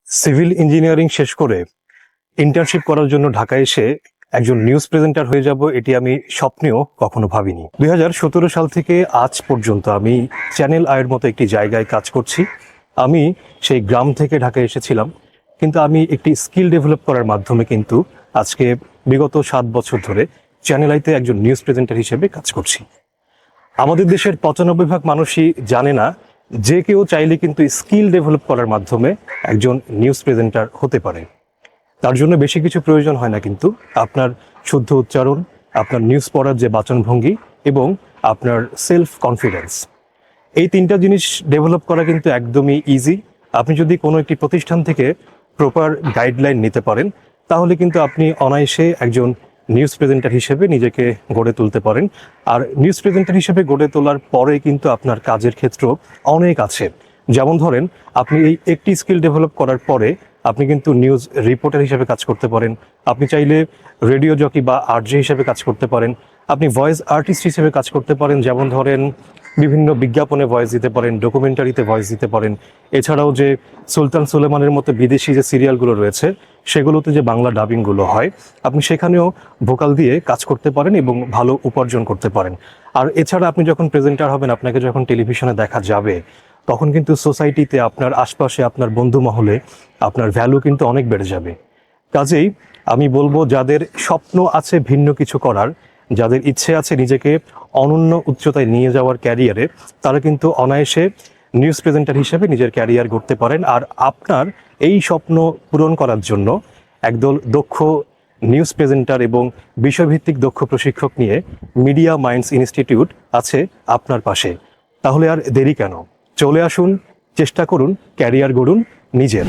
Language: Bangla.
সিভিল ইঞ্জিনিয়ারিং শেষ করে ইন্টার্নশিপ করার জন্য ঢাকায় এসে একজন নিউজ প্রেজেন্টার হয়ে যাব, এটি আমি স্বপ্নেও কখনো ভাবিনি। 2017 সাল থেকে আজ পর্যন্ত আমি চ্যানেল আয়ের মতো একটি জায়গায় কাজ করছি। আমি সেই গ্রাম থেকে ঢাকায় এসেছিলাম, কিন্তু আমি একটি স্কিল ডেভেলপ করার মাধ্যমে কিন্তু আজকে বিগত 7 বছর ধরে চ্যানেল আইতে একজন নিউজ প্রেজেন্টার হিসেবে কাজ করছি। আমাদের দেশের 95% মানুষই জানে না যে কেউ চাইলে কিন্তু স্কিল ডেভেলপ করার মাধ্যমে একজন নিউজ প্রেজেন্টার হতে পারে। তার জন্য বেশি কিছু প্রয়োজন হয় না, কিন্তু আপনার শুদ্ধ উচ্চারণ, আপনার নিউজ পড়ার যে বাচনভঙ্গি এবং আপনার সেলফ কনফিডেন্স, এই 3টা জিনিস ডেভেলপ করা কিন্তু একদমই ইজি। আপনি যদি কোনো একটি প্রতিষ্ঠান থেকে প্রপার গাইডলাইন নিতে পারেন, তাহলে কিন্তু আপনি অনায়াসে একজন নিউজ প্রেজেন্টার হিসেবে নিজেকে গড়ে তুলতে পারেন। আর নিউজ প্রেজেন্টার হিসেবে গড়ে তোলার পরে কিন্তু আপনার কাজের ক্ষেত্র অনেক আছে। যেমন ধরেন, আপনি এই একটি স্কিল ডেভেলপ করার পরে আপনি কিন্তু নিউজ রিপোর্টার হিসেবে কাজ করতে পারেন। আপনি চাইলে রেডিও জকি বা আরজে হিসেবে কাজ করতে পারেন। আপনি ভয়েস আর্টিস্ট হিসেবে কাজ করতে পারেন, যেমন ধরেন বিভিন্ন বিজ্ঞাপনে ভয়েস দিতে পারেন, ডকুমেন্টারিতে ভয়েস দিতে পারেন। এছাড়াও যে সুলতান সুলেমানের মতো বিদেশি যে সিরিয়ালগুলো রয়েছে, সেগুলোতে যে বাংলা ডাবিংগুলো হয়, আপনি সেখানেও ভোকাল দিয়ে কাজ করতে পারেন এবং ভালো উপার্জন করতে পারেন। আর এছাড়া আপনি যখন প্রেজেন্টার হবেন, আপনাকে যখন টেলিভিশনে দেখা যাবে, তখন কিন্তু সোসাইটিতে, আপনার আশপাশে, আপনার বন্ধু মহলে আপনার ভ্যালু কিন্তু অনেক বেড়ে যাবে। কাজেই আমি বলবো, যাদের স্বপ্ন আছে ভিন্ন কিছু করার, যাদের ইচ্ছে আছে নিজেকে অনন্য উচ্চতায় নিয়ে যাওয়ার ক্যারিয়ারে, তারা কিন্তু অনায়াসে নিউজ প্রেজেন্টার হিসেবে নিজের ক্যারিয়ার গড়তে পারেন। আর আপনার এই স্বপ্ন পূরণ করার জন্য একদল দক্ষ নিউজ প্রেজেন্টার এবং বিষয়ভিত্তিক দক্ষ প্রশিক্ষক নিয়ে মিডিয়া মাইন্ডস ইনস্টিটিউট আছে আপনার পাশে। তাহলে আর দেরি কেন? চলে আসুন, চেষ্টা করুন, ক্যারিয়ার গড়ুন নিজের।